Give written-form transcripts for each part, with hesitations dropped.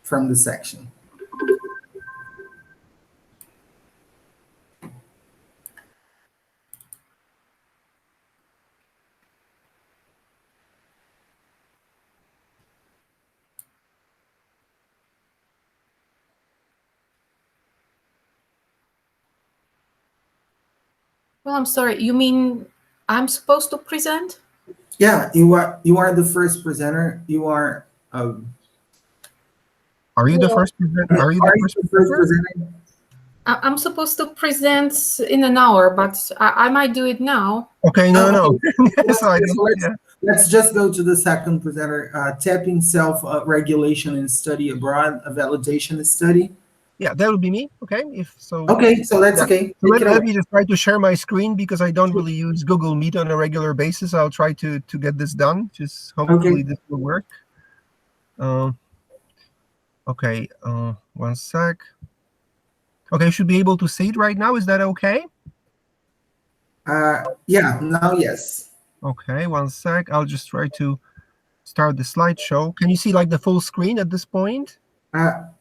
from the section. Well, I'm sorry. You mean I'm supposed to present? Yeah, you are the first presenter. You are. Are you the first presenter? Are you the first presenter? I'm supposed to present in an hour, but I might do it now. Okay, no. Let's just go to the second presenter. Tapping self-regulation in study abroad, a validation study. Yeah, that would be me. Okay, if so. Okay, so that's okay. So let me just try to share my screen because I don't really use Google Meet on a regular basis. I'll try to get this done. Just hopefully this will work. Okay, 1 sec. Okay, I should be able to see it right now. Is that okay? Yeah, now yes. Okay, 1 sec. I'll just try to start the slideshow. Can you see like the full screen at this point?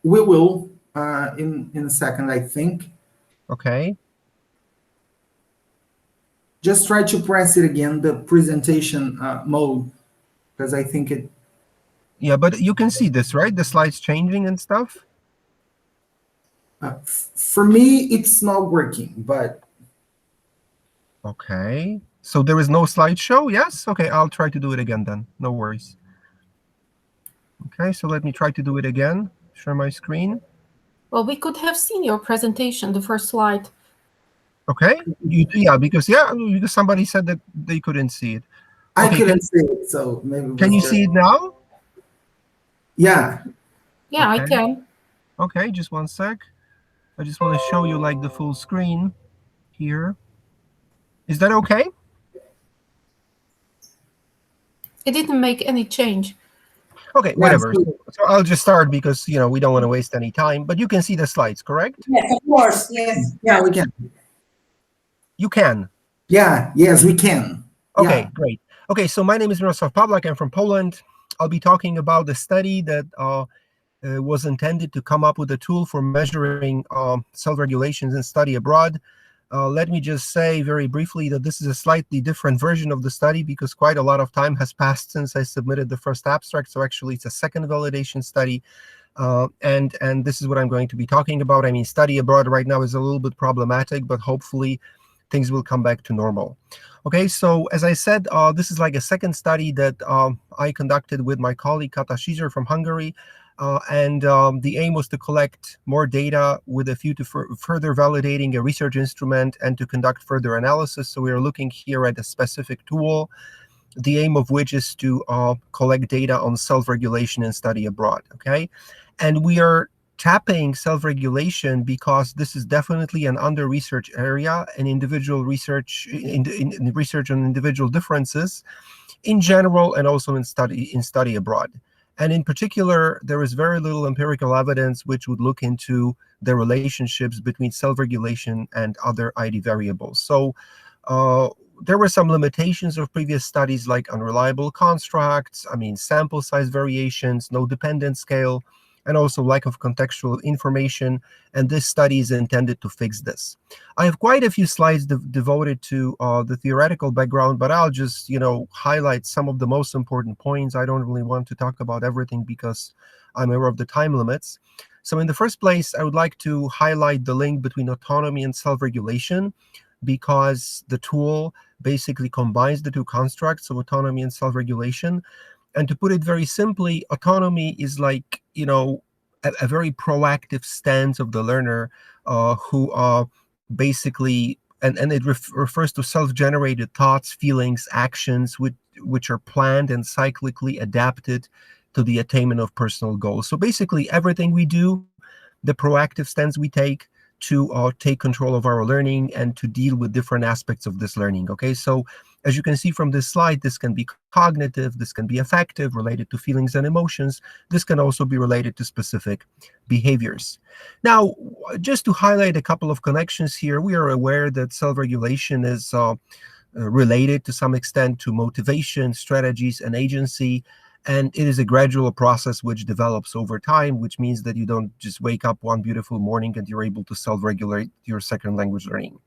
We will in a second, I think. Okay. Just try to press it again, the presentation mode, because I think it. Yeah, but you can see this, right? The slides changing and stuff. For me, it's not working, but. Okay, so there is no slideshow, yes? Okay, I'll try to do it again then, no worries. Okay, so let me try to do it again, share my screen. Well, we could have seen your presentation, the first slide. Okay, yeah, because somebody said that they couldn't see it. Okay, I couldn't see it, so maybe. Can you see it now? Yeah. Yeah, okay. I can. Okay, just 1 sec. I just want to show you like the full screen here. Is that okay? It didn't make any change. Okay, whatever. So I'll just start because, we don't want to waste any time. But you can see the slides, correct? Yes, of course. Yes. Yeah, we can. You can? Yeah, yes, we can. Okay, yeah. Great. Okay, so my name is Mirosław PAWLAK. I'm from Poland. I'll be talking about the study that was intended to come up with a tool for measuring self-regulations in study abroad. Let me just say very briefly that this is a slightly different version of the study because quite a lot of time has passed since I submitted the first abstract. So actually, it's a second validation study. And this is what I'm going to be talking about. I mean, study abroad right now is a little bit problematic, but hopefully things will come back to normal. Okay, so as I said, this is like a second study that I conducted with my colleague Khatia KHATIASHVILI from Hungary. And the aim was to collect more data with a view to further validating a research instrument and to conduct further analysis. So we are looking here at a specific tool, the aim of which is to collect data on self-regulation and study abroad. Okay, and we are tapping self-regulation because this is definitely an under-researched area in individual research, in research on individual differences in general and also in study abroad. And in particular, there is very little empirical evidence which would look into the relationships between self-regulation and other ID variables. So there were some limitations of previous studies like unreliable constructs, sample size variations, no dependence scale, and also lack of contextual information. And this study is intended to fix this. I have quite a few slides devoted to the theoretical background, but I'll just, highlight some of the most important points. I don't really want to talk about everything because I'm aware of the time limits. So in the first place, I would like to highlight the link between autonomy and self-regulation because the tool basically combines the two constructs of autonomy and self-regulation. And to put it very simply, autonomy is like, a very proactive stance of the learner who basically, and it refers to self-generated thoughts, feelings, actions, which are planned and cyclically adapted to the attainment of personal goals. So basically everything we do, the proactive stance we take to take control of our learning and to deal with different aspects of this learning. Okay, so as you can see from this slide, this can be cognitive, this can be affective, related to feelings and emotions. This can also be related to specific behaviors. Now, just to highlight a couple of connections here, we are aware that self-regulation is related to some extent to motivation, strategies, and agency. And it is a gradual process which develops over time, which means that you don't just wake up one beautiful morning and you're able to self-regulate your second language learning.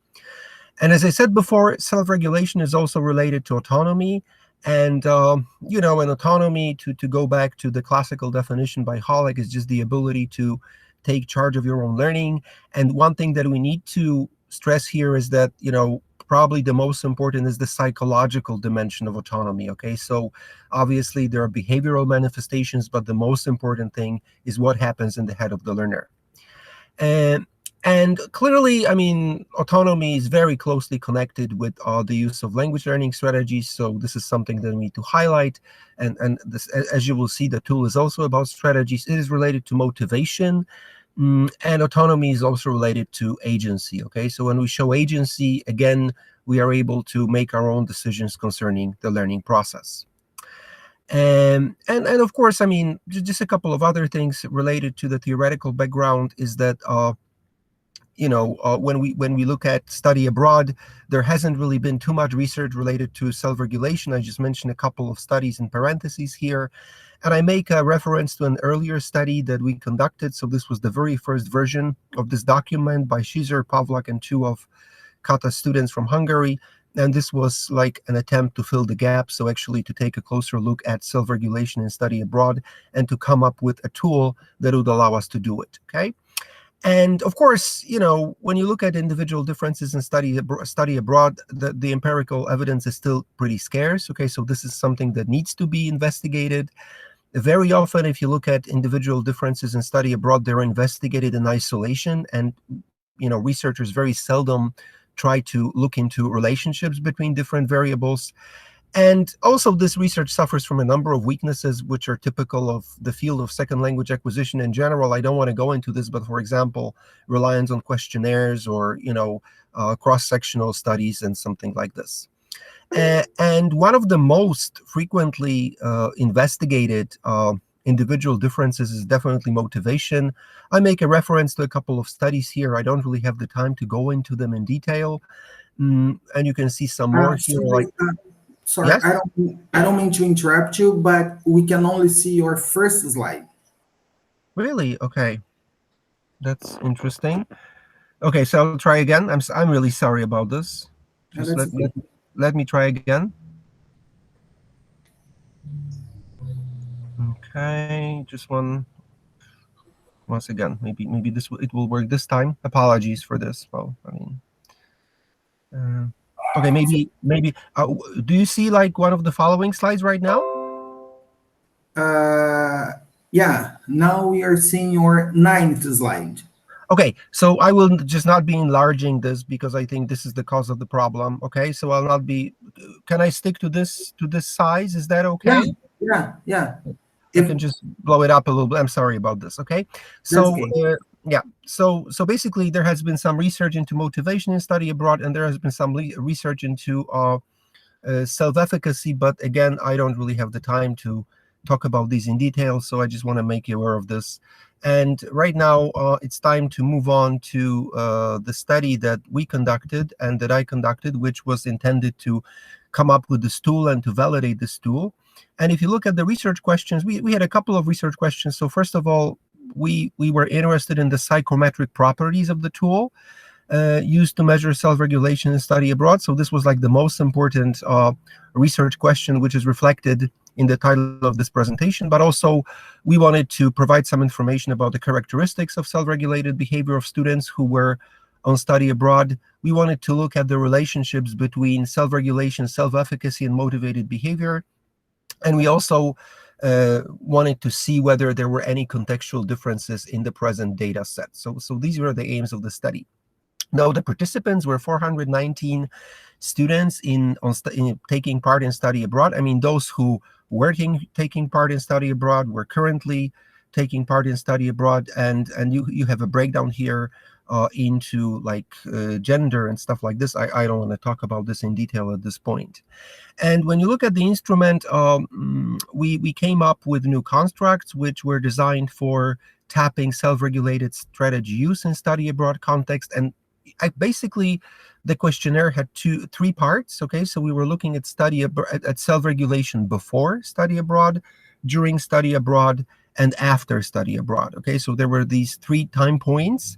And as I said before, self-regulation is also related to autonomy. And, you know, an autonomy, to go back to the classical definition by Hallek, is just the ability to take charge of your own learning. And one thing that we need to stress here is that, you know, probably the most important is the psychological dimension of autonomy, okay? So obviously there are behavioral manifestations, but the most important thing is what happens in the head of the learner. And clearly, I mean, autonomy is very closely connected with the use of language learning strategies. So this is something that we need to highlight. And this, as you will see, the tool is also about strategies. It is related to motivation. And autonomy is also related to agency, okay? So when we show agency, again, we are able to make our own decisions concerning the learning process. And of course, I mean, just a couple of other things related to the theoretical background is that, you know, when we look at study abroad, there hasn't really been too much research related to self-regulation. I just mentioned a couple of studies in parentheses here. And I make a reference to an earlier study that we conducted. So this was the very first version of this document by Šizer, Pavlak, and two of Kata's students from Hungary. And this was like an attempt to fill the gap. So actually to take a closer look at self-regulation and study abroad and to come up with a tool that would allow us to do it, okay? And of course, you know, when you look at individual differences in study abroad, the empirical evidence is still pretty scarce, okay? So this is something that needs to be investigated. Very often, if you look at individual differences in study abroad, they're investigated in isolation, and, you know, researchers very seldom try to look into relationships between different variables. And also, this research suffers from a number of weaknesses which are typical of the field of second language acquisition in general. I don't want to go into this, but for example, reliance on questionnaires or, you know, cross-sectional studies and something like this. And one of the most frequently investigated individual differences is definitely motivation. I make a reference to a couple of studies here. I don't really have the time to go into them in detail. And you can see some more here. Sorry, Yes? I don't mean to interrupt you, but we can only see your first slide. Really? Okay. That's interesting. Okay, so I'll try again. I'm really sorry about this. Just let me try again. Okay, just once again. Maybe it will work this time. Apologies for this. Well, I mean, okay, maybe. Do you see like one of the following slides right now? Yeah. Now we are seeing your 9th slide. Okay, so I will just not be enlarging this because I think this is the cause of the problem. Okay, so I'll not be. Can I stick to this size? Is that okay? Yeah. I can just blow it up a little bit. I'm sorry about this. Okay, so yeah, so basically there has been some research into motivation in study abroad, and there has been some research into self-efficacy. But again, I don't really have the time to talk about these in detail, so I just want to make you aware of this. And right now, it's time to move on to the study that we conducted and that I conducted, which was intended to come up with this tool and to validate this tool. And if you look at the research questions, we had a couple of research questions. So first of all, we were interested in the psychometric properties of the tool used to measure self-regulation in study abroad. So this was like the most important research question, which is reflected in the title of this presentation. But also, we wanted to provide some information about the characteristics of self-regulated behavior of students who were on study abroad. We wanted to look at the relationships between self-regulation, self-efficacy, and motivated behavior. And we also wanted to see whether there were any contextual differences in the present data set. So these were the aims of the study. Now, the participants were 419 students in taking part in study abroad. I mean, those who were taking part in study abroad were currently taking part in study abroad, and you have a breakdown here into like gender and stuff like this. I don't want to talk about this in detail at this point. And when you look at the instrument, we came up with new constructs which were designed for tapping self-regulated strategy use in study abroad context. And basically, the questionnaire had three parts. Okay, so we were looking at self-regulation before study abroad, during study abroad, and after study abroad. Okay, so there were these 3 time points.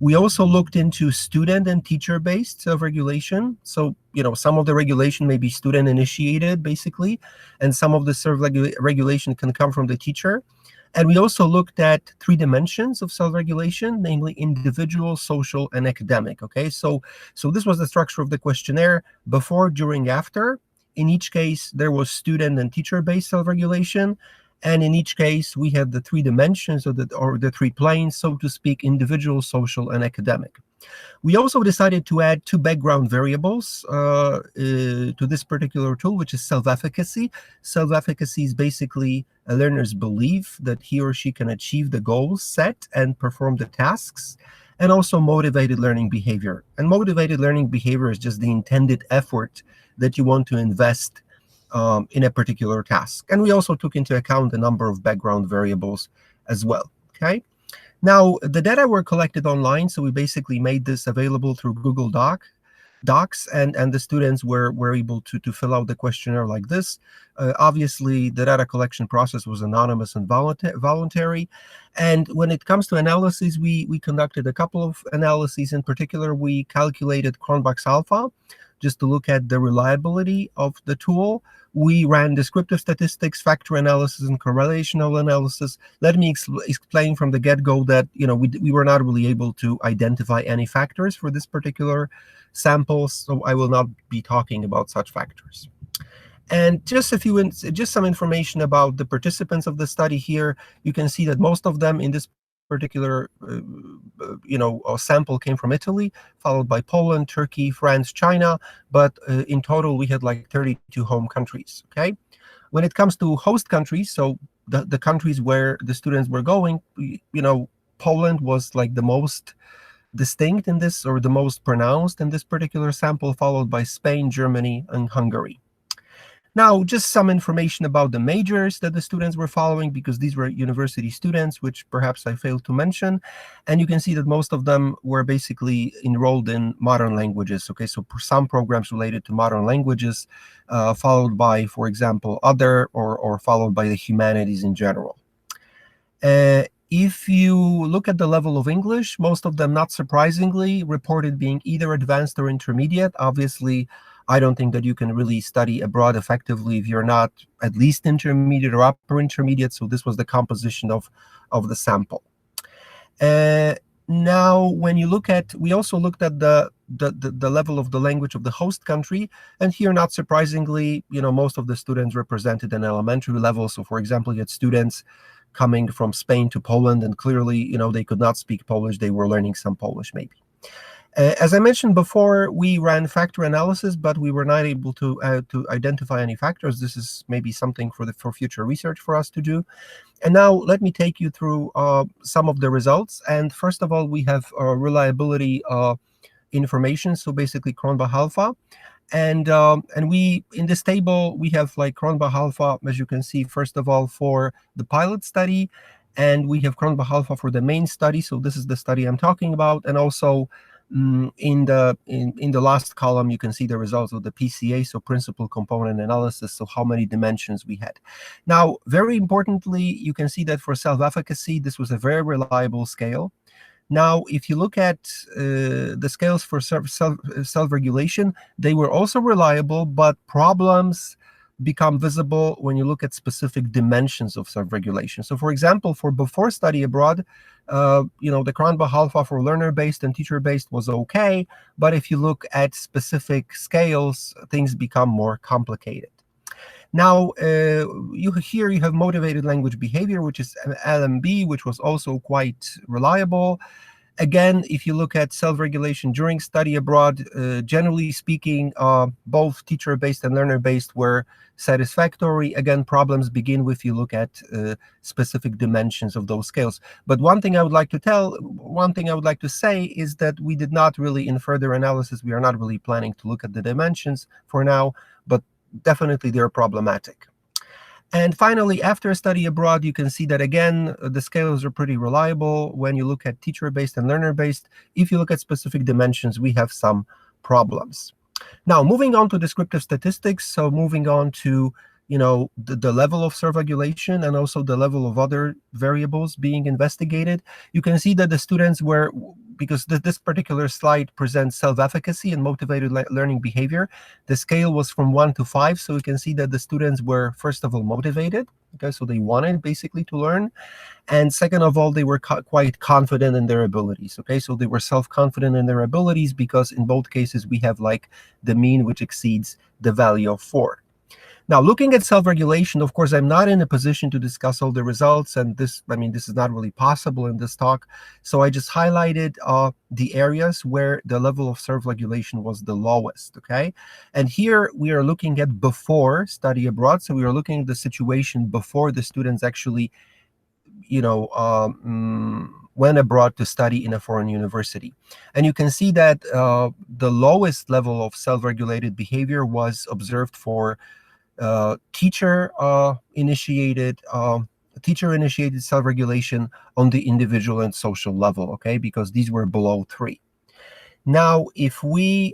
We also looked into student and teacher-based self-regulation. So, some of the regulation may be student-initiated, basically, and some of the self-regulation can come from the teacher. And we also looked at 3 dimensions of self-regulation, namely individual, social, and academic. Okay, so this was the structure of the questionnaire: before, during, after. In each case, there was student and teacher-based self-regulation. And in each case, we had the 3 dimensions, or the 3 planes, so to speak: individual, social, and academic. We also decided to add 2 background variables to this particular tool, which is self-efficacy. Self-efficacy is basically a learner's belief that he or she can achieve the goals set and perform the tasks, and also motivated learning behavior. And motivated learning behavior is just the intended effort that you want to invest in a particular task. And we also took into account a number of background variables as well. Okay. Now, the data were collected online, so we basically made this available through Google Docs, and the students were able to fill out the questionnaire like this. Obviously, the data collection process was anonymous and voluntary. And when it comes to analyses, we conducted a couple of analyses. In particular, we calculated Cronbach's alpha, just to look at the reliability of the tool. We ran descriptive statistics, factor analysis, and correlational analysis. Let me explain from the get-go that we were not really able to identify any factors for this particular sample, so I will not be talking about such factors. And just some information about the participants of the study here. You can see that most of them in this particular sample came from Italy, followed by Poland, Turkey, France, China, but in total we had like 32 home countries. Okay, when it comes to host countries, so the countries where the students were going, Poland was like the most distinct in this, or the most pronounced in this particular sample, followed by Spain, Germany, and Hungary. Now, just some information about the majors that the students were following, because these were university students, which perhaps I failed to mention. And you can see that most of them were basically enrolled in modern languages. Okay, so some programs related to modern languages, followed by, for example, other, or followed by the humanities in general. If you look at the level of English, most of them, not surprisingly, reported being either advanced or intermediate. Obviously, I don't think that you can really study abroad effectively if you're not at least intermediate or upper intermediate. So this was the composition of the sample. Now, when you look at, we also looked at the level of the language of the host country, and here, not surprisingly, most of the students represented an elementary level. So, for example, you had students coming from Spain to Poland, and clearly, they could not speak Polish. They were learning some Polish, maybe. As I mentioned before, we ran factor analysis, but we were not able to identify any factors. This is maybe something for future research for us to do. And now let me take you through some of the results. And first of all, we have reliability information, so basically Cronbach alpha. And we, in this table, we have like Cronbach alpha, as you can see, first of all, for the pilot study, and we have Cronbach alpha for the main study. So this is the study I'm talking about, and also in the last column, you can see the results of the PCA, so principal component analysis, so how many dimensions we had. Now, very importantly, you can see that for self-efficacy, this was a very reliable scale. Now, if you look at the scales for self-regulation, they were also reliable, but problems become visible when you look at specific dimensions of self-regulation. So, for example, for before study abroad, the Cronbach alpha for learner-based and teacher-based was okay, but if you look at specific scales, things become more complicated. Now, here you have motivated language behavior, which is LMB, which was also quite reliable. Again, if you look at self-regulation during study abroad, generally speaking, both teacher-based and learner-based were satisfactory. Again, problems begin with you look at specific dimensions of those scales. But one thing I would like to say is that we did not really, in further analysis, we are not really planning to look at the dimensions for now, but definitely they're problematic. And finally, after study abroad, you can see that, again, the scales are pretty reliable when you look at teacher-based and learner-based. If you look at specific dimensions, we have some problems. Now, moving on to descriptive statistics, so moving on to the level of self-regulation and also the level of other variables being investigated. You can see that the students were, because this particular slide presents self-efficacy and motivated learning behavior, the scale was from 1 to 5. So you can see that the students were, first of all, motivated. Okay, so they wanted basically to learn. And second of all, they were quite confident in their abilities. Okay, so they were self-confident in their abilities because in both cases we have like the mean which exceeds the value of 4. Now, looking at self-regulation, of course, I'm not in a position to discuss all the results, and this is not really possible in this talk. So I just highlighted the areas where the level of self-regulation was the lowest, okay? And here we are looking at before study abroad. So we are looking at the situation before the students actually, went abroad to study in a foreign university. And you can see that the lowest level of self-regulated behavior was observed for teacher-initiated self-regulation on the individual and social level, okay, because these were below 3. Now, if we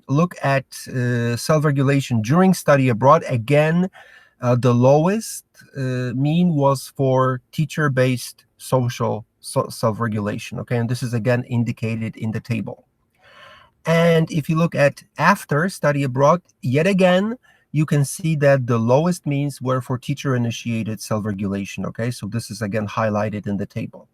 look at self-regulation during study abroad, again, the lowest mean was for teacher-based social self-regulation, okay, and this is again indicated in the table. And if you look at after study abroad, yet again, you can see that the lowest means were for teacher-initiated self-regulation, okay? So this is again highlighted in the table.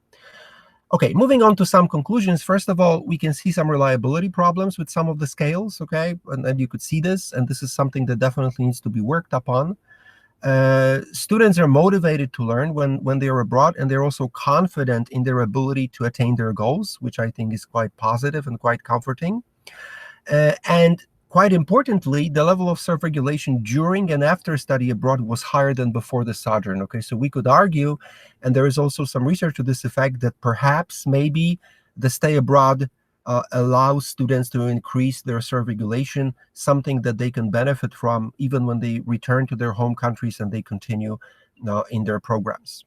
Okay, moving on to some conclusions. First of all, we can see some reliability problems with some of the scales, okay? And you could see this, and this is something that definitely needs to be worked upon. Students are motivated to learn when they are abroad, and they're also confident in their ability to attain their goals, which I think is quite positive and quite comforting. And quite importantly, the level of self-regulation during and after study abroad was higher than before the sojourn. Okay, so we could argue, and there is also some research to this effect, that perhaps maybe the stay abroad allows students to increase their self-regulation, something that they can benefit from even when they return to their home countries and they continue in their programs.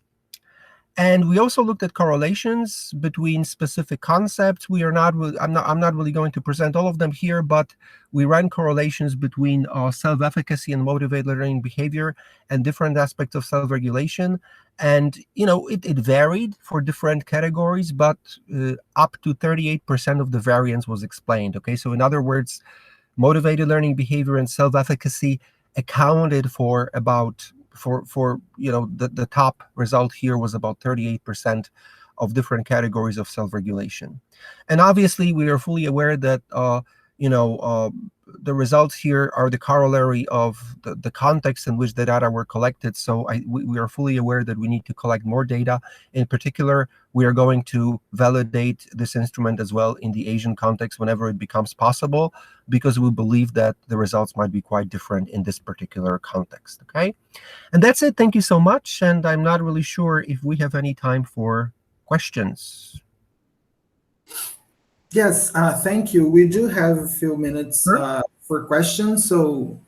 And we also looked at correlations between specific concepts. I'm not really going to present all of them here, but we ran correlations between self-efficacy and motivated learning behavior and different aspects of self-regulation. And it varied for different categories, but up to 38% of the variance was explained. Okay, so in other words, motivated learning behavior and self-efficacy accounted for about the top result here was about 38% of different categories of self-regulation. And obviously, we are fully aware that the results here are the corollary of the context in which the data were collected. So we are fully aware that we need to collect more data. In particular, we are going to validate this instrument as well in the Asian context whenever it becomes possible, because we believe that the results might be quite different in this particular context. Okay, and that's it. Thank you so much. And I'm not really sure if we have any time for questions. Yes, thank you. We do have a few minutes for questions. So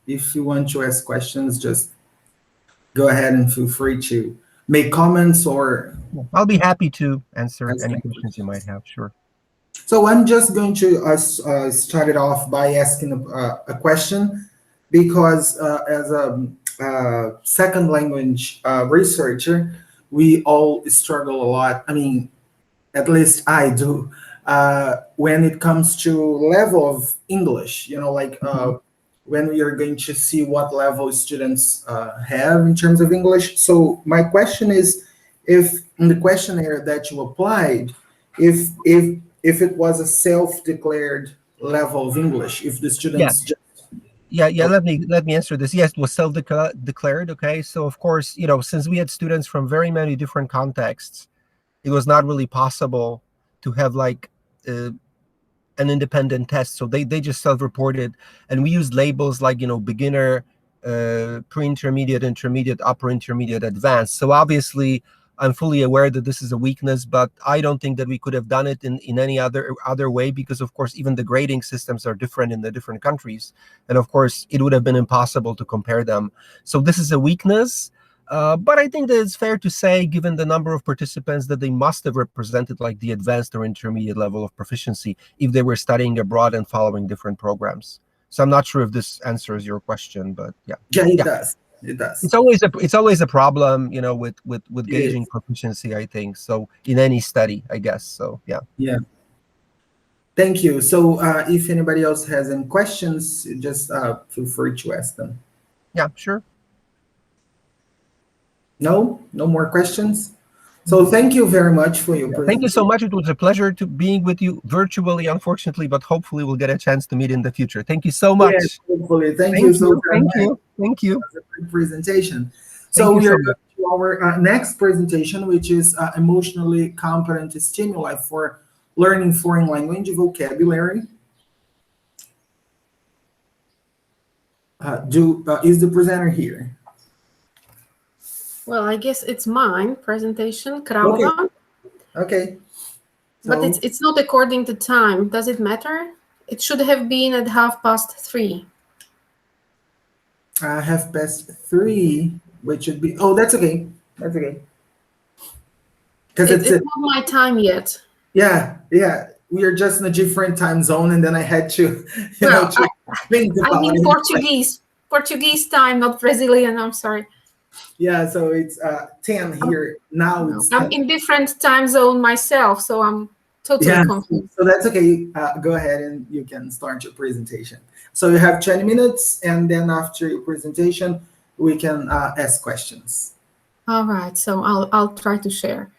if you want to ask questions, just go ahead and feel free to make comments or... I'll be happy to answer any questions you might have, sure. So I'm just going to start it off by asking a question, because as a second language researcher, we all struggle a lot. I mean, at least I do, when it comes to level of English, when we are going to see what level students have in terms of English. So my question is, if in the questionnaire that you applied, if it was a self-declared level of English, if the students let me answer this. Yes, it was self-declared. Okay, so of course, since we had students from very many different contexts, it was not really possible to have like an independent test. So they just self-reported, and we used labels like, beginner, pre-intermediate, intermediate, upper intermediate, advanced. So obviously, I'm fully aware that this is a weakness, but I don't think that we could have done it in any other way, because of course, even the grading systems are different in the different countries. And of course, it would have been impossible to compare them. So this is a weakness. But I think that it's fair to say, given the number of participants, that they must have represented like the advanced or intermediate level of proficiency if they were studying abroad and following different programs. So I'm not sure if this answers your question, but yeah. Yeah, it does. It does. It's always a problem, you know, with It gauging is. proficiency, I think. So in any study, I guess. So yeah. Yeah. Thank you. So if anybody else has any questions, just feel free to ask them. Yeah, sure. No more questions. So thank you very much for your presentation. Thank you so much. It was a pleasure to being with you virtually, unfortunately, but hopefully we'll get a chance to meet in the future. Thank you so much. Yes, hopefully. Thank you so very much. Thank you. It was a great presentation. So we are going to our next presentation, which is emotionally competent stimuli for learning foreign language vocabulary. Is the presenter here? Well, I guess it's mine presentation, Kralova. Okay. So, but it's not according to time. Does it matter? It should have been at 3:30. 3:30, which should be. Oh, that's okay. That's okay. Because it's not my time yet. Yeah. We are just in a different time zone, and then I had to, think about I mean Portuguese time, not Brazilian. I'm sorry. Yeah, so it's 10 here now. It's I'm in different time zone myself, so I'm totally confused. So that's okay. Go ahead and you can start your presentation. So you have 20 minutes, and then after your presentation, we can ask questions. All right. So I'll try to share.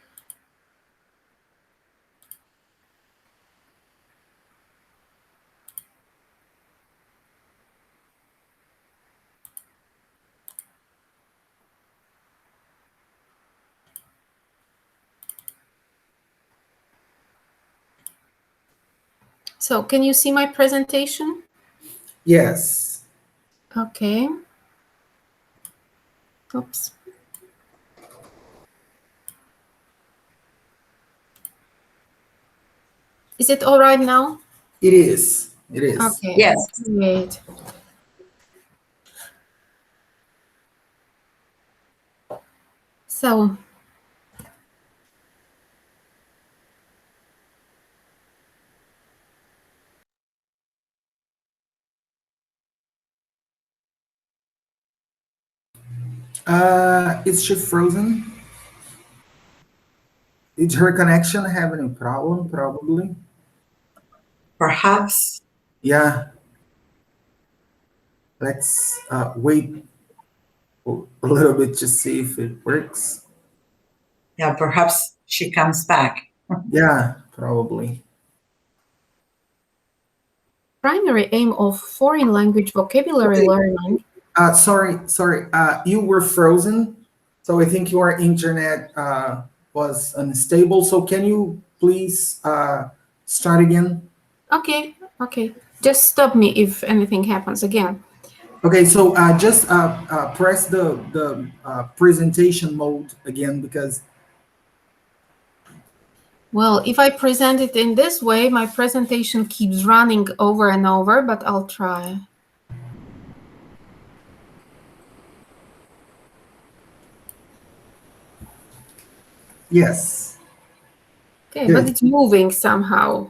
So can you see my presentation? Yes. Okay. Oops. Is it all right now? It is. It is. Okay. Yes. Great. So is she frozen? Is her connection having a problem? Probably. Perhaps. Yeah. Let's wait a little bit to see if it works. Yeah, perhaps she comes back. Yeah, probably. primary aim of foreign language vocabulary learning. Sorry. You were frozen, so I think your internet was unstable. So can you please start again? Okay. Just stop me if anything happens again. Okay, so just press the presentation mode again, because. Well, if I present it in this way, my presentation keeps running over and over, but I'll try. Yes. Okay, Good. but it's moving somehow.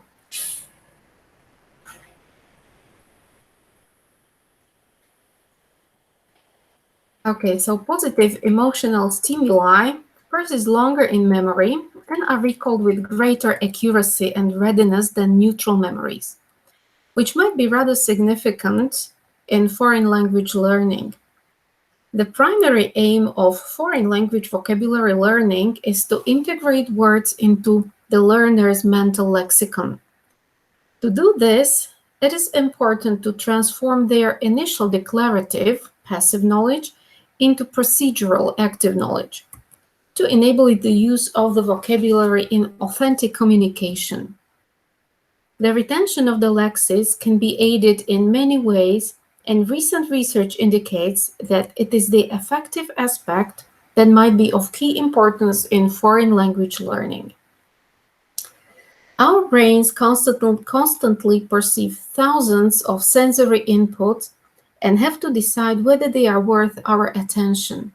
Okay, so positive emotional stimuli persist longer in memory and are recalled with greater accuracy and readiness than neutral memories, which might be rather significant in foreign language learning. The primary aim of foreign language vocabulary learning is to integrate words into the learner's mental lexicon. To do this, it is important to transform their initial declarative, passive knowledge into procedural, active knowledge, to enable the use of the vocabulary in authentic communication. The retention of the lexis can be aided in many ways, and recent research indicates that it is the affective aspect that might be of key importance in foreign language learning. Our brains constantly perceive thousands of sensory inputs and have to decide whether they are worth our attention.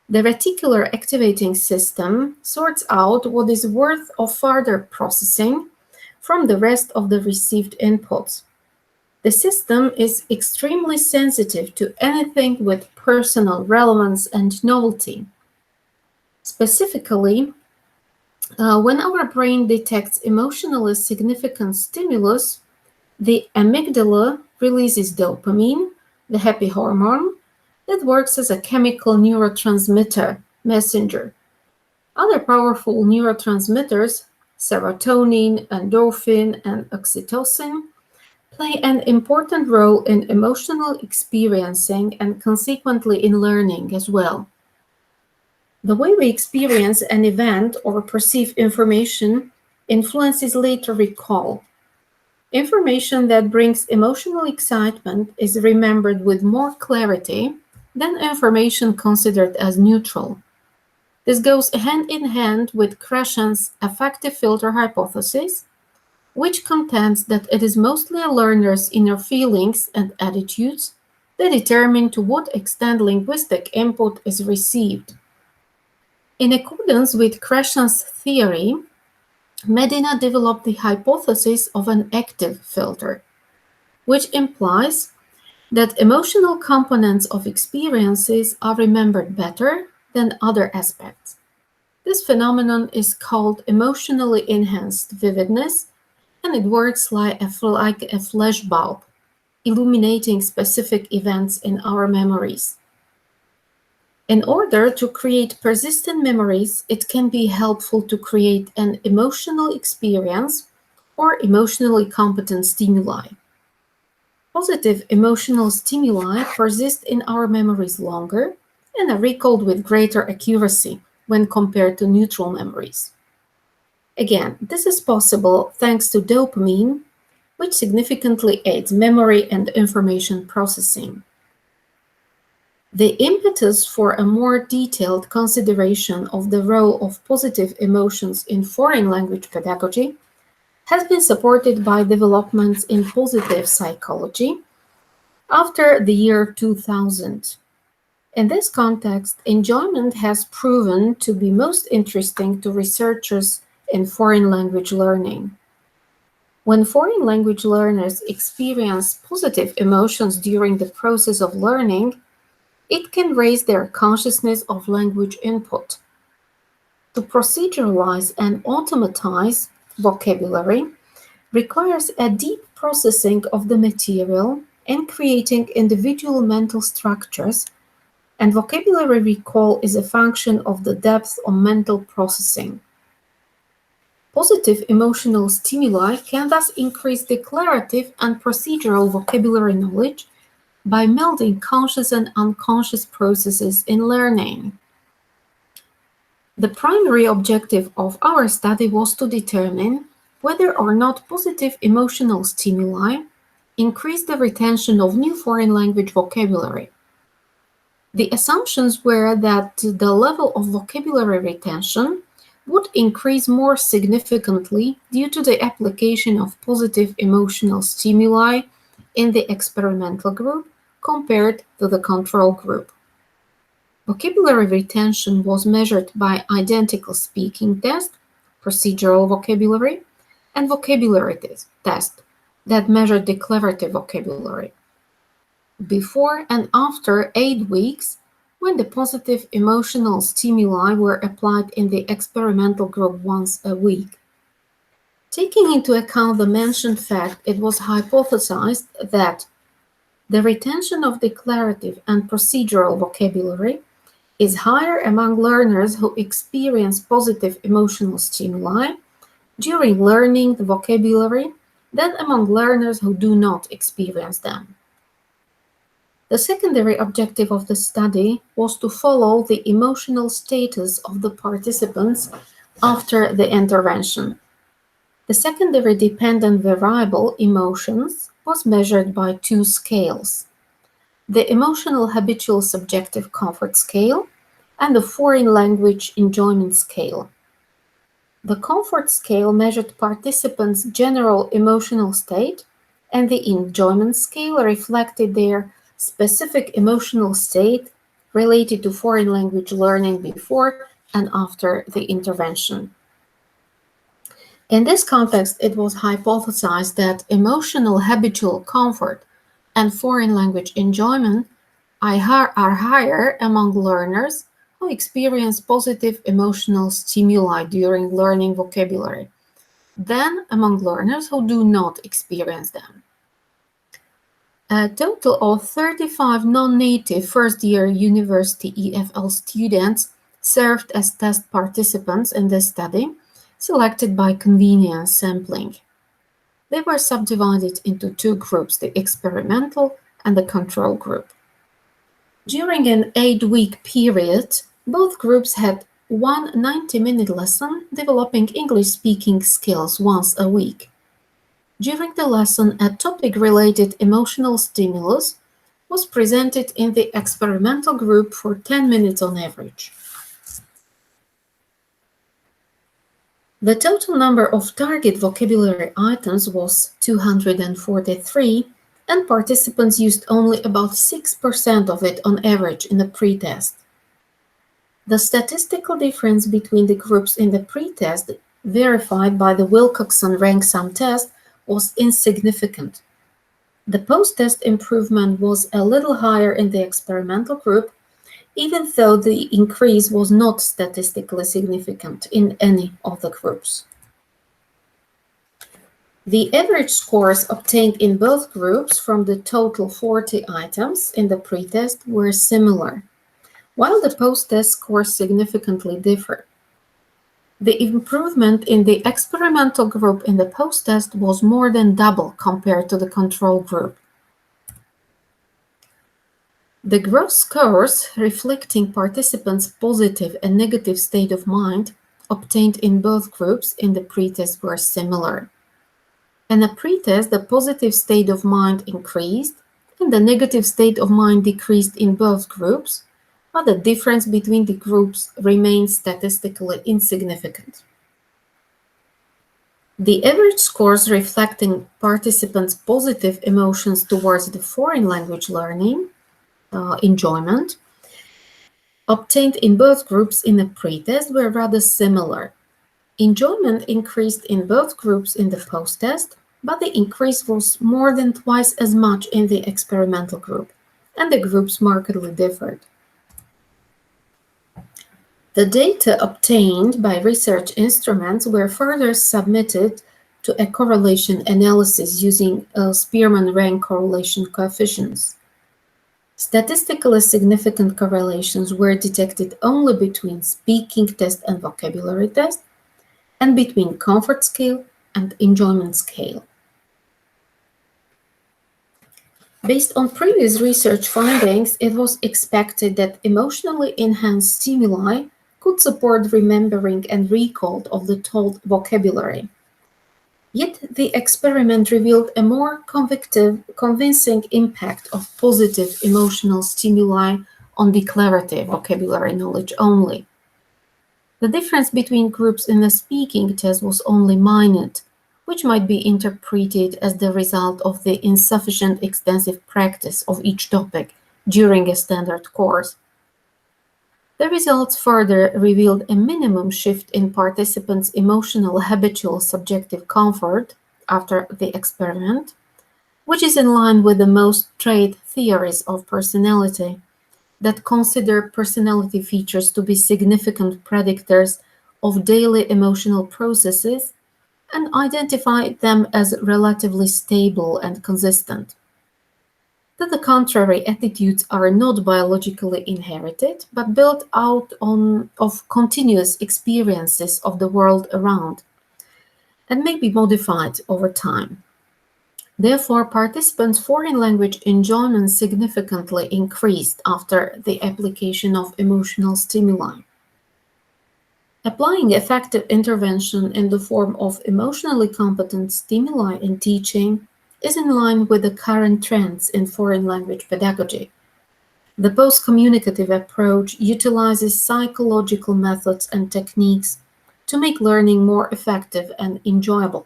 The reticular activating system sorts out what is worth of further processing from the rest of the received inputs. The system is extremely sensitive to anything with personal relevance and novelty. Specifically, when our brain detects emotionally significant stimulus, the amygdala releases dopamine, the happy hormone, that works as a chemical neurotransmitter messenger. Other powerful neurotransmitters, serotonin, endorphin, and oxytocin, play an important role in emotional experiencing and consequently in learning as well. The way we experience an event or perceive information influences later recall. Information that brings emotional excitement is remembered with more clarity than information considered as neutral. This goes hand in hand with Krashen's affective filter hypothesis, which contends that it is mostly a learner's inner feelings and attitudes that determine to what extent linguistic input is received. In accordance with Krashen's theory, Medina developed the hypothesis of an active filter, which implies that emotional components of experiences are remembered better than other aspects. This phenomenon is called emotionally enhanced vividness, and it works like a flashbulb, illuminating specific events in our memories. In order to create persistent memories, it can be helpful to create an emotional experience or emotionally competent stimuli. Positive emotional stimuli persist in our memories longer and are recalled with greater accuracy when compared to neutral memories. Again, this is possible thanks to dopamine, which significantly aids memory and information processing. The impetus for a more detailed consideration of the role of positive emotions in foreign language pedagogy has been supported by developments in positive psychology after the year 2000. In this context, enjoyment has proven to be most interesting to researchers in foreign language learning. When foreign language learners experience positive emotions during the process of learning, it can raise their consciousness of language input. To proceduralize and automatize vocabulary requires a deep processing of the material and creating individual mental structures, and vocabulary recall is a function of the depth of mental processing. Positive emotional stimuli can thus increase declarative and procedural vocabulary knowledge by melding conscious and unconscious processes in learning. The primary objective of our study was to determine whether or not positive emotional stimuli increase the retention of new foreign language vocabulary. The assumptions were that the level of vocabulary retention would increase more significantly due to the application of positive emotional stimuli in the experimental group compared to the control group. Vocabulary retention was measured by identical speaking test, procedural vocabulary, and vocabulary test that measured declarative vocabulary. Before and after 8 weeks, when the positive emotional stimuli were applied in the experimental group once a week. Taking into account the mentioned fact, it was hypothesized that the retention of declarative and procedural vocabulary is higher among learners who experience positive emotional stimuli during learning the vocabulary than among learners who do not experience them. The secondary objective of the study was to follow the emotional status of the participants after the intervention. The secondary dependent variable, emotions, was measured by 2 scales: the emotional habitual subjective comfort scale and the foreign language enjoyment scale. The comfort scale measured participants' general emotional state, and the enjoyment scale reflected their specific emotional state related to foreign language learning before and after the intervention. In this context, it was hypothesized that emotional habitual comfort and foreign language enjoyment are higher among learners who experience positive emotional stimuli during learning vocabulary than among learners who do not experience them. A total of 35 non-native first-year university EFL students served as test participants in this study, selected by convenience sampling. They were subdivided into two groups, the experimental and the control group. During an 8-week period, both groups had one 90-minute lesson developing English-speaking skills once a week. During the lesson, a topic-related emotional stimulus was presented in the experimental group for 10 minutes on average. The total number of target vocabulary items was 243, and participants used only about 6% of it on average in the pretest. The statistical difference between the groups in the pretest, verified by the Wilcoxon rank sum test, was insignificant. The post-test improvement was a little higher in the experimental group, even though the increase was not statistically significant in any of the groups. The average scores obtained in both groups from the total 40 items in the pretest were similar, while the post-test scores significantly differed. The improvement in the experimental group in the post-test was more than double compared to the control group. The gross scores reflecting participants' positive and negative state of mind obtained in both groups in the pretest were similar. In the pretest, the positive state of mind increased and the negative state of mind decreased in both groups, but the difference between the groups remained statistically insignificant. The average scores reflecting participants' positive emotions towards the foreign language learning, enjoyment, obtained in both groups in the pretest were rather similar. Enjoyment increased in both groups in the post-test, but the increase was more than twice as much in the experimental group, and the groups markedly differed. The data obtained by research instruments were further submitted to a correlation analysis using Spearman rank correlation coefficients. Statistically significant correlations were detected only between speaking test and vocabulary test, and between comfort scale and enjoyment scale. Based on previous research findings, it was expected that emotionally enhanced stimuli could support remembering and recall of the told vocabulary. Yet the experiment revealed a more convincing impact of positive emotional stimuli on declarative vocabulary knowledge only. The difference between groups in the speaking test was only minor, which might be interpreted as the result of the insufficient extensive practice of each topic during a standard course. The results further revealed a minimum shift in participants' emotional habitual subjective comfort after the experiment, which is in line with the most trait theories of personality that consider personality features to be significant predictors of daily emotional processes and identify them as relatively stable and consistent. To the contrary, attitudes are not biologically inherited, but built out of continuous experiences of the world around, and may be modified over time. Therefore, participants' foreign language enjoyment significantly increased after the application of emotional stimuli. Applying effective intervention in the form of emotionally competent stimuli in teaching is in line with the current trends in foreign language pedagogy. The post-communicative approach utilizes psychological methods and techniques to make learning more effective and enjoyable.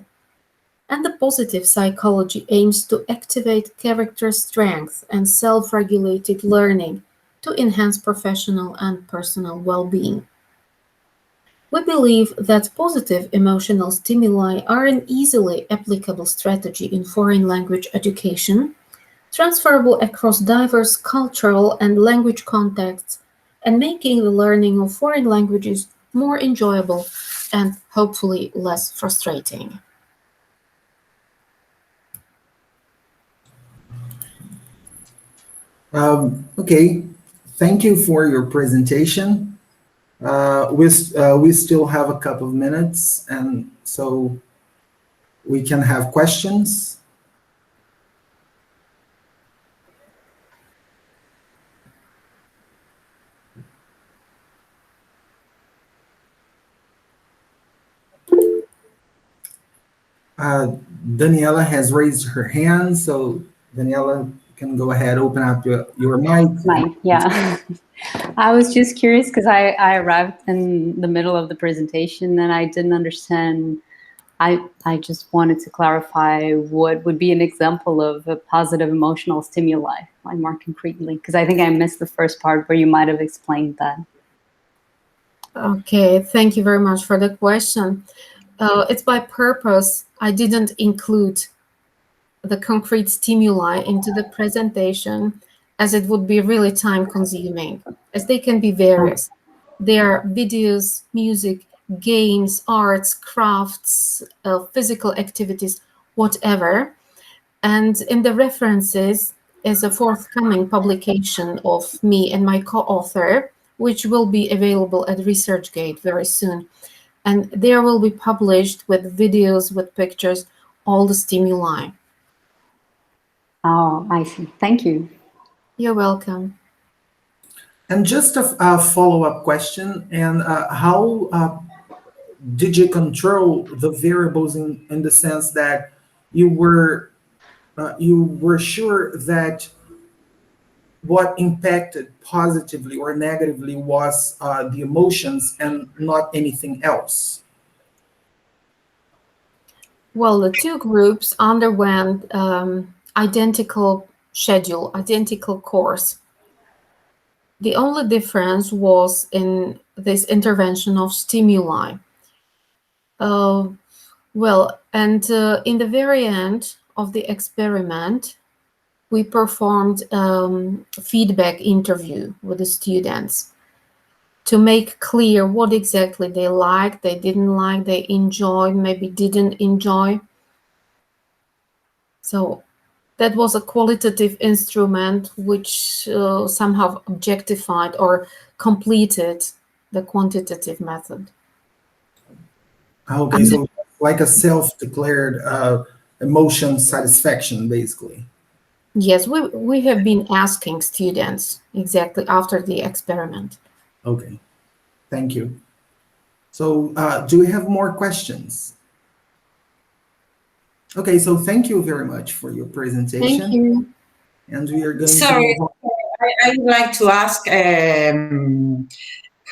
And the positive psychology aims to activate character strength and self-regulated learning to enhance professional and personal well-being. We believe that positive emotional stimuli are an easily applicable strategy in foreign language education, transferable across diverse cultural and language contexts, and making the learning of foreign languages more enjoyable and hopefully less frustrating. Okay, thank you for your presentation. We still have a couple of minutes, and so we can have questions. Daniela has raised her hand, so Daniela, you can go ahead, open up your mic. Yeah. I was just curious because I arrived in the middle of the presentation and I didn't understand. I just wanted to clarify what would be an example of a positive emotional stimuli, like more concretely, because I think I missed the first part where you might have explained that. Okay, thank you very much for the question. It's by purpose I didn't include the concrete stimuli into the presentation, as it would be really time consuming, as they can be various. There are videos, music, games, arts, crafts, physical activities, whatever. And in the references is a forthcoming publication of me and my co-author, which will be available at ResearchGate very soon. And there will be published with videos, with pictures, all the stimuli. Oh, I see. Thank you. You're welcome. And just a follow-up question, and how did you control the variables in the sense that you were sure that what impacted positively or negatively was the emotions and not anything else? Well, the two groups underwent identical schedule, identical course. The only difference was in this intervention of stimuli. Well, and in the very end of the experiment, we performed feedback interview with the students to make clear what exactly they liked, they didn't like, they enjoyed, maybe didn't enjoy. So that was a qualitative instrument which somehow objectified or completed the quantitative method. Okay, so like a self-declared emotion satisfaction, basically. Yes, we have been asking students exactly after the experiment. Okay, thank you. So do we have more questions? Okay, so thank you very much for your presentation. Thank you. And we are going to Sorry, move on. I would like to ask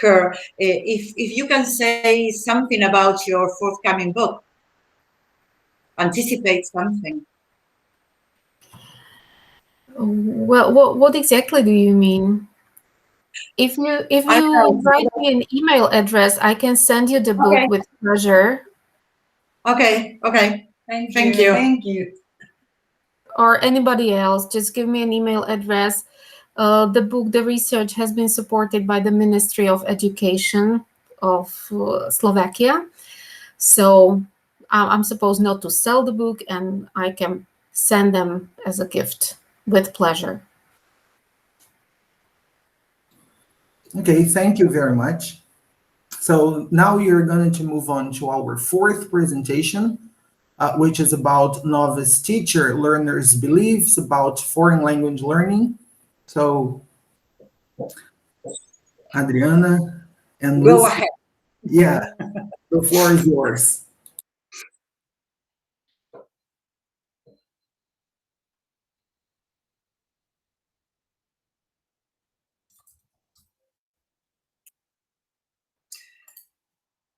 her if you can say something about your forthcoming book. Anticipate something. Well, what exactly do you mean? If you write me an email address, I can send you the book with pleasure. Okay. Thank you. Or anybody else, just give me an email address. The book, the research has been supported by the Ministry of Education of Slovakia. So I'm supposed not to sell the book, and I can send them as a gift with pleasure. Okay, thank you very much. So now we are going to move on to our fourth presentation, which is about novice teacher learners' beliefs about foreign language learning. So Adriana and Go Lucy, ahead. yeah, the floor is yours.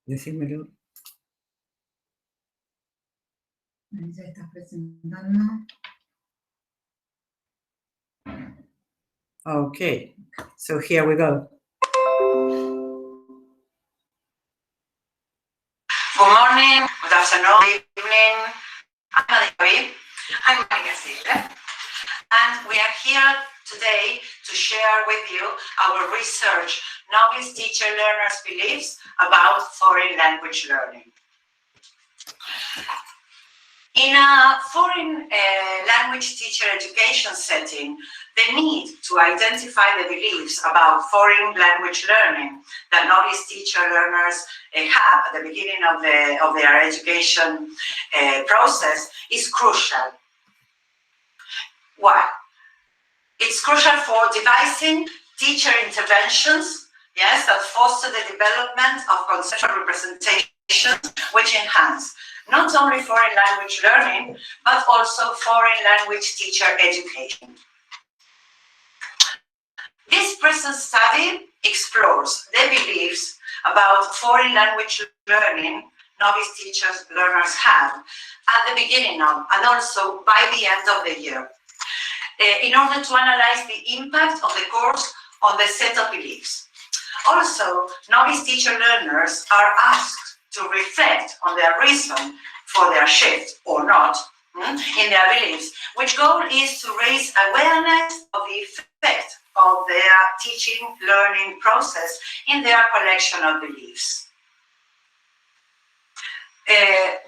Decímelo. Se está presentando. Okay, so here we go. Good morning, good afternoon, good evening. I'm Beatriz ZIEGLER, and we are here today to share with you our research, Novice teacher learners' beliefs about foreign language learning. In a foreign language teacher education setting, the need to identify the beliefs about foreign language learning that novice teacher learners have at the beginning of their education process is crucial. Why? It's crucial for devising teacher interventions, yes, that foster the development of conceptual representations which enhance not only foreign language learning, but also foreign language teacher education. This present study explores the beliefs about foreign language learning novice teachers learners have at the beginning of and also by the end of the year, in order to analyze the impact of the course on the set of beliefs. Also, novice teacher learners are asked to reflect on their reason for their shift or not in their beliefs, which goal is to raise awareness of the effect of their teaching learning process in their collection of beliefs.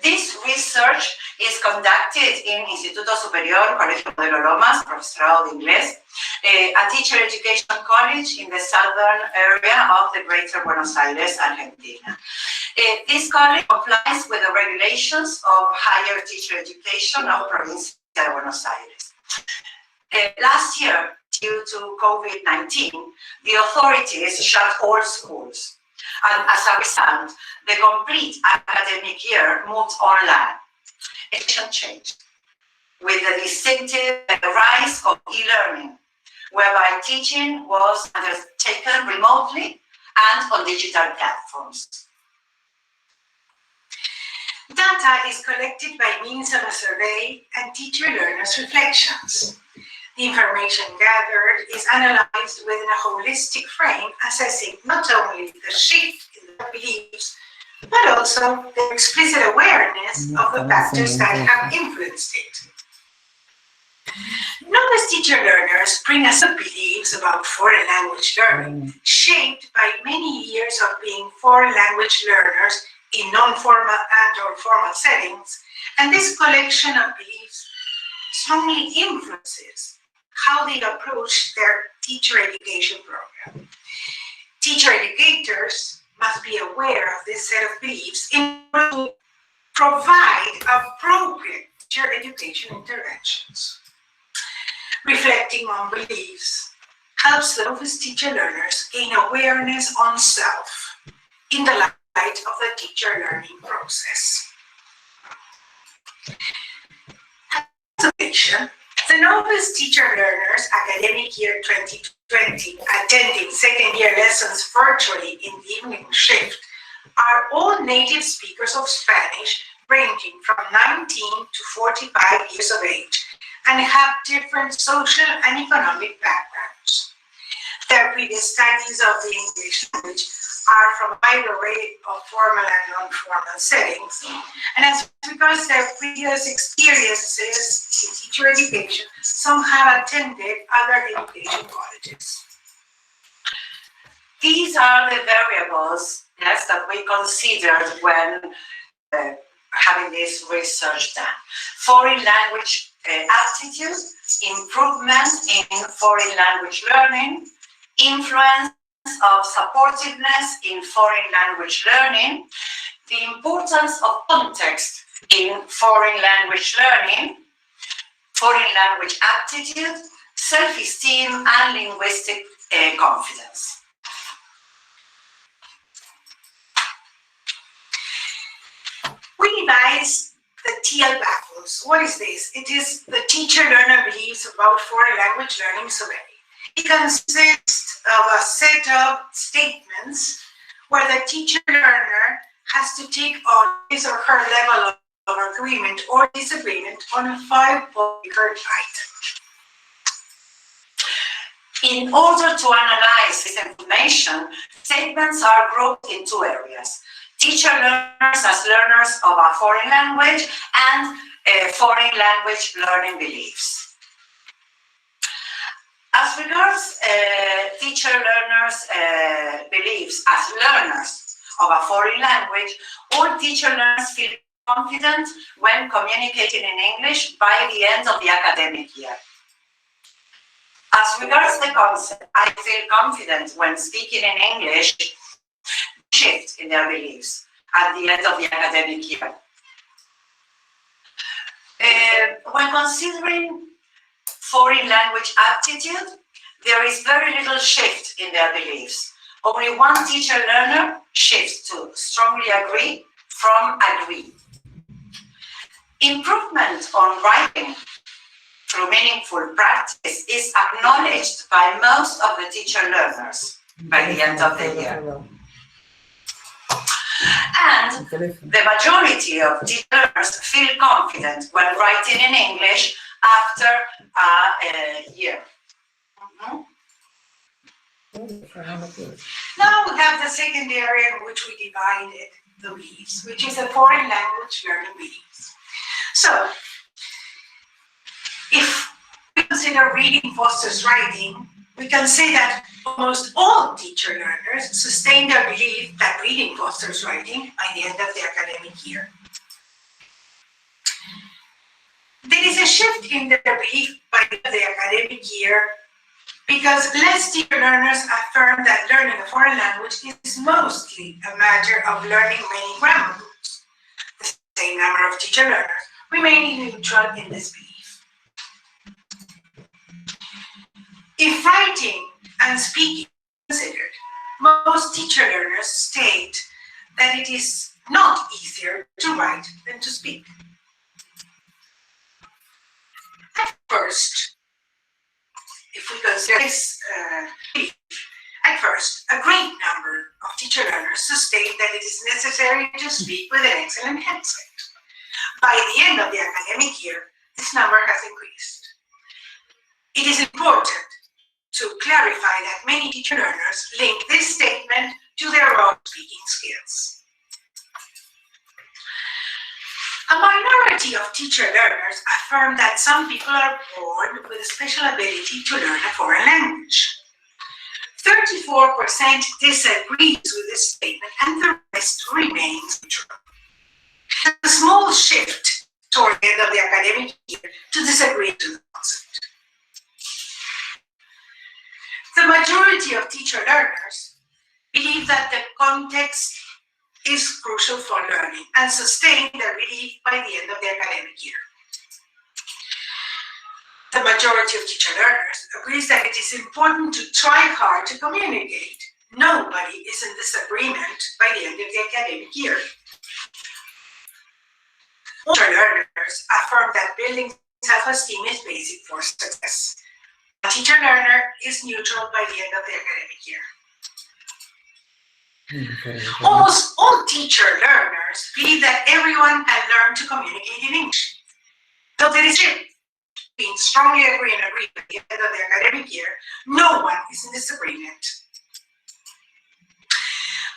This research is conducted in Instituto Superior Colegio Modelo Lomas, Profesorado de Inglés, a teacher education college in the southern area of the Greater Buenos Aires, Argentina. This college complies with the regulations of higher teacher education of Provincia de Buenos Aires. Last year, due to COVID-19, the authorities shut all schools. And as a result, the complete academic year moved online. Education changed with the distinctive rise of e-learning, whereby teaching was undertaken remotely and on digital platforms. Data is collected by means of a survey and teacher learners' reflections. The information gathered is analyzed within a holistic frame, assessing not only the shift in their beliefs, but also their explicit awareness of the factors that have influenced it. Novice teacher learners bring us beliefs about foreign language learning, shaped by many years of being foreign language learners in non-formal and/or formal settings, and this collection of beliefs strongly influences how they approach their teacher education program. Teacher educators must be aware of this set of beliefs in order to provide appropriate teacher education interventions. Reflecting on beliefs helps novice teacher learners gain awareness on self in the light of the teacher learning process. The novice teacher learners academic year 2020 attending second year lessons virtually in the evening shift are all native speakers of Spanish ranging from 19 to 45 years of age and have different social and economic backgrounds. Their previous studies of the English language are from a wide array of formal and non-formal settings, and as because their previous experiences in teacher education, some have attended other education colleges. These are the variables, yes, that we considered when having this research done. Foreign language aptitude, improvement in foreign language learning, influence of supportiveness in foreign language learning, the importance of context in foreign language learning, foreign language aptitude, self-esteem, and linguistic confidence. We devised the TL backwards. What is this? It is the teacher-learner beliefs about foreign language learning survey. It consists of a set of statements where the teacher-learner has to take on his or her level of agreement or disagreement on a 5-point item. In order to analyze this information, statements are grouped in two areas: teacher learners as learners of a foreign language and foreign language learning beliefs. As regards teacher learners' beliefs as learners of a foreign language, all teacher learners feel confident when communicating in English by the end of the academic year. As regards the concept, I feel confident when speaking in English, shift in their beliefs at the end of the academic year. When considering foreign language aptitude, there is very little shift in their beliefs. Only one teacher learner shifts to strongly agree from agree. Improvement on writing through meaningful practice is acknowledged by most of the teacher learners by the end of the year. And the majority of teacher learners feel confident when writing in English after a year. Now we have the second area in which we divided the beliefs, which is the foreign language learning beliefs. So, if we consider reading fosters writing, we can say that almost all teacher learners sustain their belief that reading fosters writing by the end of the academic year. There is a shift in their belief by the end of the academic year because less teacher learners affirm that learning a foreign language is mostly a matter of learning many grammar rules. The same number of teacher learners remaining neutral in this belief. If writing and speaking are considered, most teacher learners state that it is not easier to write than to speak. At first, if we consider this belief, at first, a great number of teacher learners sustain that it is necessary to speak with an excellent accent. By the end of the academic year, this number has increased. It is important to clarify that many teacher learners link this statement to their own speaking skills. A minority of teacher learners affirm that some people are born with a special ability to learn a foreign language. 34% disagrees with this statement and the rest remains neutral. A small shift toward the end of the academic year to disagree to the concept. The majority of teacher learners believe that the context is crucial for learning and sustain their belief by the end of the academic year. The majority of teacher learners agrees that it is important to try hard to communicate. Nobody is in disagreement by the end of the academic year. Teacher learners affirm that building self-esteem is basic for success. A teacher learner is neutral by the end of the academic year. Almost all teacher learners believe that everyone can learn to communicate in English. Though there is a shift between strongly agree and agree by the end of the academic year, no one is in disagreement.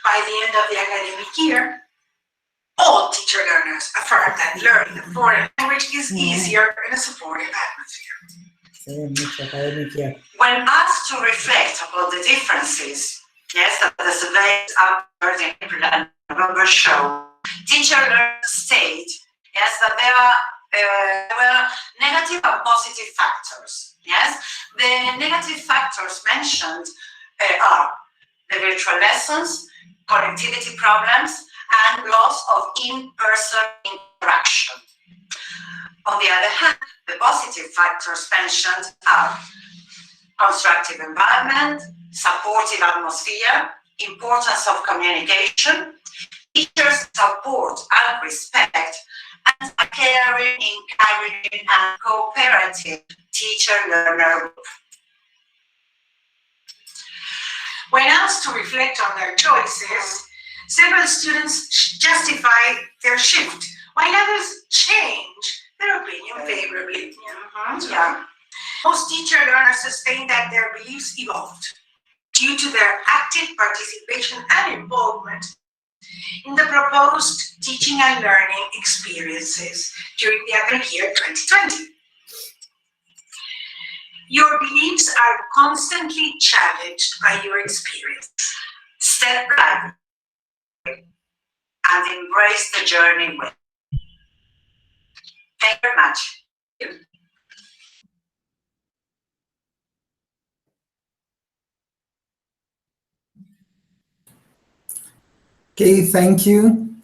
By the end of the academic year, all teacher learners affirm that learning a foreign language is easier in a supportive atmosphere. When asked to reflect upon the differences, yes, that the surveys after in April and November show, teacher learners state, yes, that there were negative and positive factors. Yes, the negative factors mentioned are the virtual lessons, connectivity problems, and loss of in-person interaction. On the other hand, the positive factors mentioned are constructive environment, supportive atmosphere, importance of communication, teachers' support and respect, and a caring, encouraging, and cooperative teacher-learner group. When asked to reflect on their choices, several students justify their shift, while others change their opinion favorably. Most teacher learners sustain that their beliefs evolved due to their active participation and involvement in the proposed teaching and learning experiences during the academic year 2020. Your beliefs are constantly challenged by your experience. Step back and embrace the journey with. Thank you very much. Okay, thank you.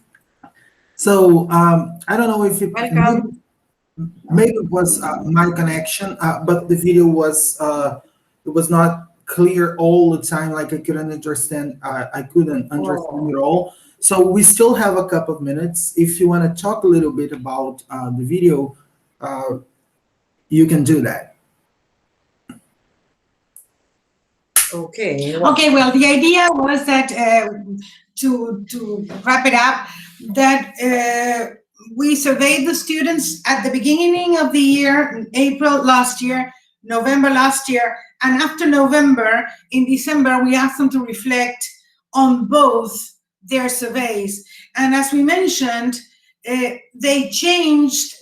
So I don't know if it maybe it was my connection, but the video was it was not clear all the time. Like I couldn't understand. I couldn't understand it all. So we still have a couple of minutes. If you want to talk a little bit about the video, you can do that. Okay. Okay, well, the idea was that to wrap it up, that we surveyed the students at the beginning of the year, in April last year, November last year, and after November, in December, we asked them to reflect on both their surveys. And as we mentioned, they changed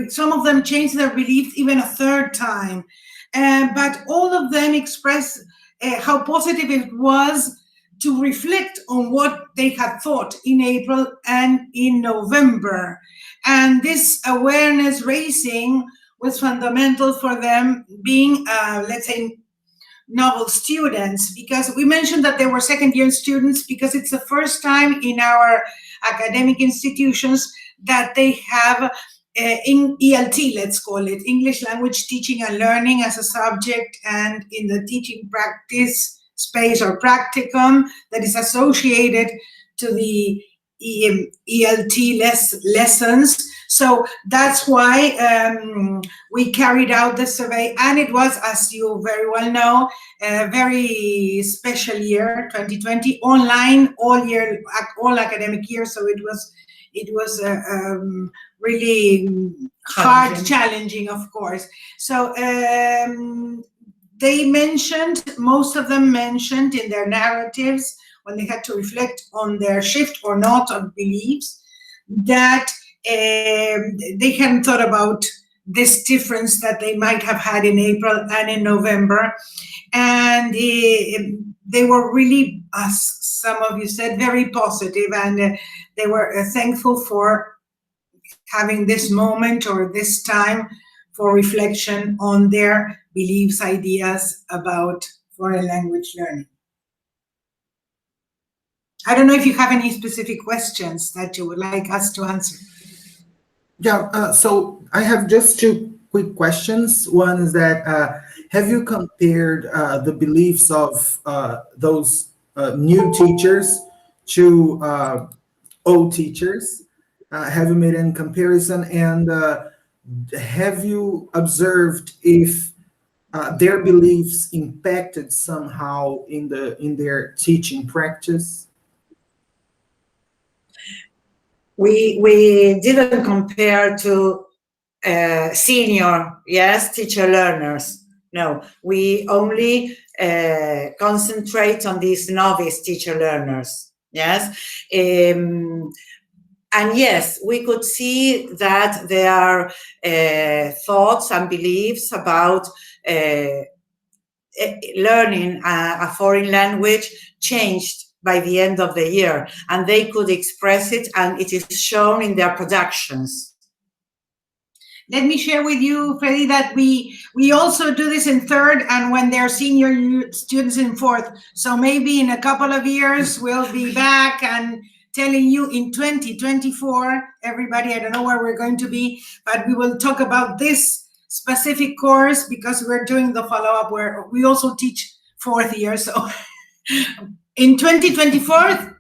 some of them changed their beliefs even a third time. But all of them expressed how positive it was to reflect on what they had thought in April and in November. And this awareness raising was fundamental for them being, let's say, novel students, because we mentioned that they were second-year students because it's the first time in our academic institutions that they have in ELT, let's call it, English Language Teaching and Learning as a subject, and in the teaching practice space or practicum that is associated to the ELT lessons. So that's why we carried out the survey, and it was, as you very well know, a very special year, 2020, online all year, all academic year. So it was really hard, challenging, of course. So they mentioned, most of them mentioned in their narratives when they had to reflect on their shift or not of beliefs, that they hadn't thought about this difference that they might have had in April and in November. And they were really, as some of you said, very positive, and they were thankful for having this moment or this time for reflection on their beliefs, ideas about foreign language learning. I don't know if you have any specific questions that you would like us to answer. Yeah, so I have just two quick questions. One is that, have you compared the beliefs of those new teachers to old teachers? Have you made any comparison? And have you observed if their beliefs impacted somehow in their teaching practice? We didn't compare to senior, yes, teacher learners. No, we only concentrate on these novice teacher learners, yes. And yes, we could see that there are thoughts and beliefs about learning a foreign language changed by the end of the year, and they could express it, and it is shown in their productions. Let me share with you, Freddy, that we also do this in third and when they're senior students in fourth. So maybe in a couple of years, we'll be back and telling you in 2024, everybody, I don't know where we're going to be, but we will talk about this specific course because we're doing the follow-up where we also teach fourth year. So in 2024,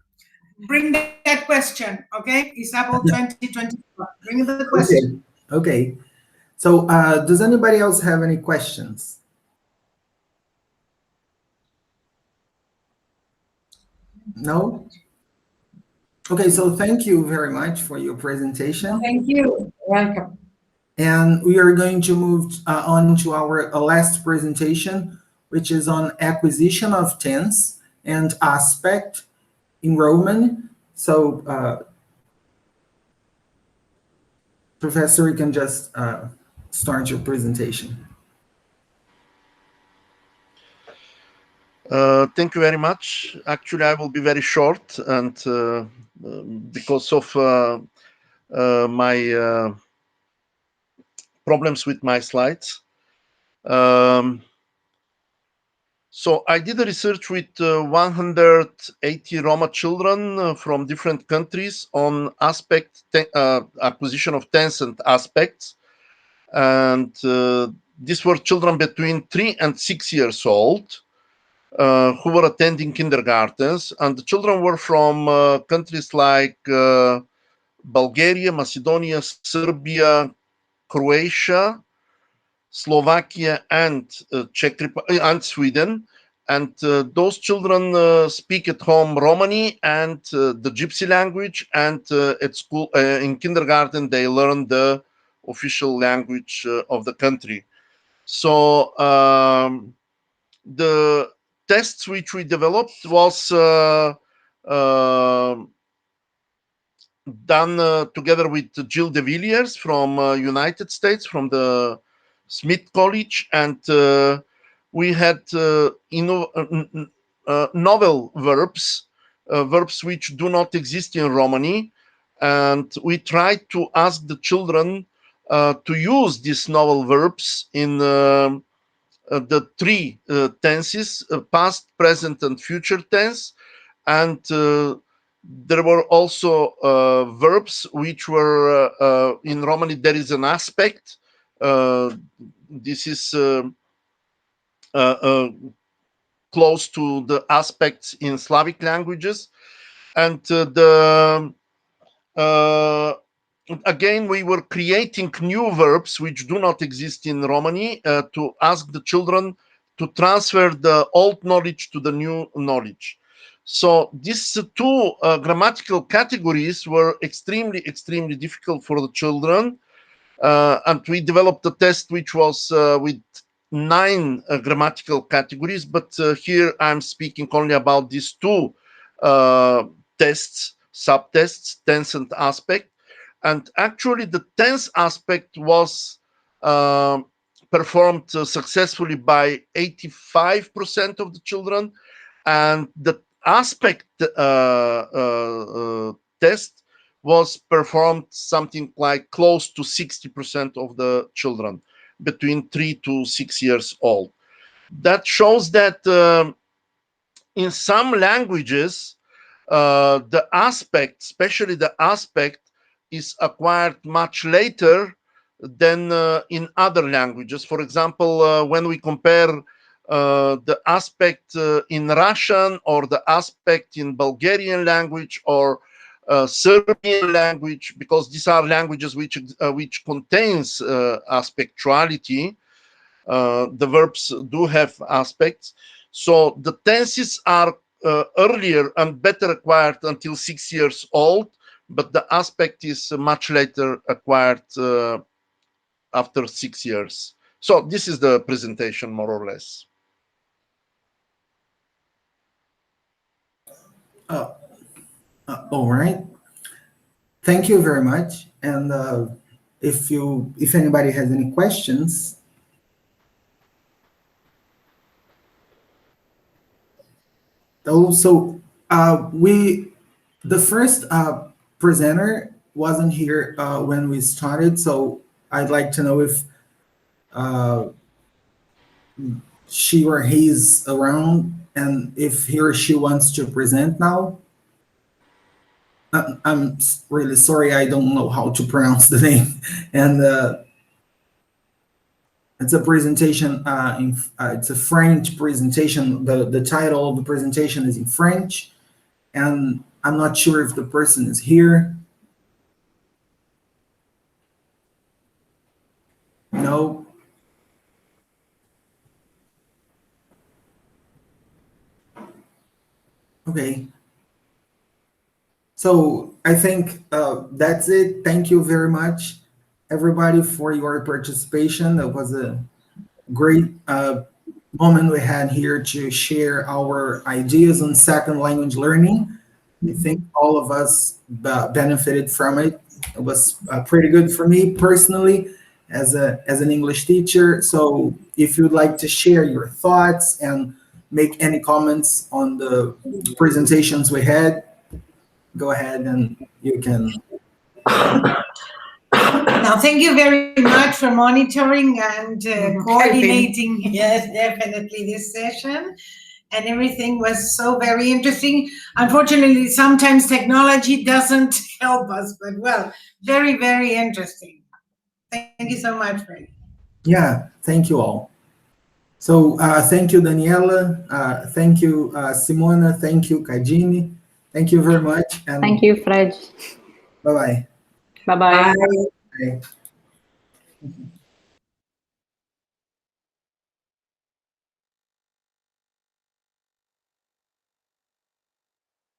bring that question, okay? Isabel 2024, bring the question. Okay. So does anybody else have any questions? No? Okay, so thank you very much for your presentation. Thank you. Welcome. And we are going to move on to our last presentation, which is on acquisition of tense and aspect in Romani. So, Professor, you can just start your presentation. Thank you very much. Actually, I will be very short, and because of my problems with my slides. So I did a research with 180 Roma children from different countries on acquisition of tense and aspects. And these were children between 3 and 6 years old who were attending kindergartens. And the children were from countries like Bulgaria, Macedonia, Serbia, Croatia, Slovakia, and Czech Republic, and Sweden. And those children speak at home Romani and the Gypsy language, and at school, in kindergarten, they learn the official language of the country. So the tests which we developed was done together with Jill de Villiers from United States, from the Smith College, and we had novel verbs, verbs which do not exist in Romani, and we tried to ask the children to use these novel verbs in the 3 tenses, past, present, and future tense, and there were also verbs which were in Romani. There is an aspect. This is close to the aspects in Slavic languages, and again we were creating new verbs which do not exist in Romani to ask the children to transfer the old knowledge to the new knowledge. So these 2 grammatical categories were extremely difficult for the children, and we developed a test which was with 9 grammatical categories, but here I'm speaking only about these 2 tests, subtests, tense and aspect. And actually the tense aspect was performed successfully by 85% of the children, and the aspect test was performed something like close to 60% of the children between 3 to 6 years old. That shows that in some languages, the aspect, especially the aspect, is acquired much later than in other languages. For example, when we compare the aspect in Russian or the aspect in Bulgarian language or Serbian language, because these are languages which contains aspectuality. The verbs do have aspects. So the tenses are earlier and better acquired until 6 years old, but the aspect is much later acquired after 6 years. So this is the presentation, more or less. All right. Thank you very much. And if anybody has any questions. Also, the first presenter wasn't here when we started, so I'd like to know if she or he's around and if he or she wants to present now. I'm really sorry, I don't know how to pronounce the name. And it's a presentation, it's a French presentation. The title of the presentation is in French, and I'm not sure if the person is here. No. Okay. So I think that's it. Thank you very much, everybody, for your participation. That was a great moment we had here to share our ideas on second language learning. I think all of us benefited from it. It was pretty good for me personally as an English teacher. So if you'd like to share your thoughts and make any comments on the presentations we had, go ahead and you can. Now, thank you very much for monitoring and coordinating, yes, definitely, this session. And everything was so very interesting. Unfortunately, sometimes technology doesn't help us, but well, very, very interesting. Thank you so much, Fred. Yeah, thank you all. So thank you, Daniela. Thank you, Simona. Thank you, Kajini. Thank you very much. And Thank you, Fred. bye-bye. Bye-bye. Bye. Bye.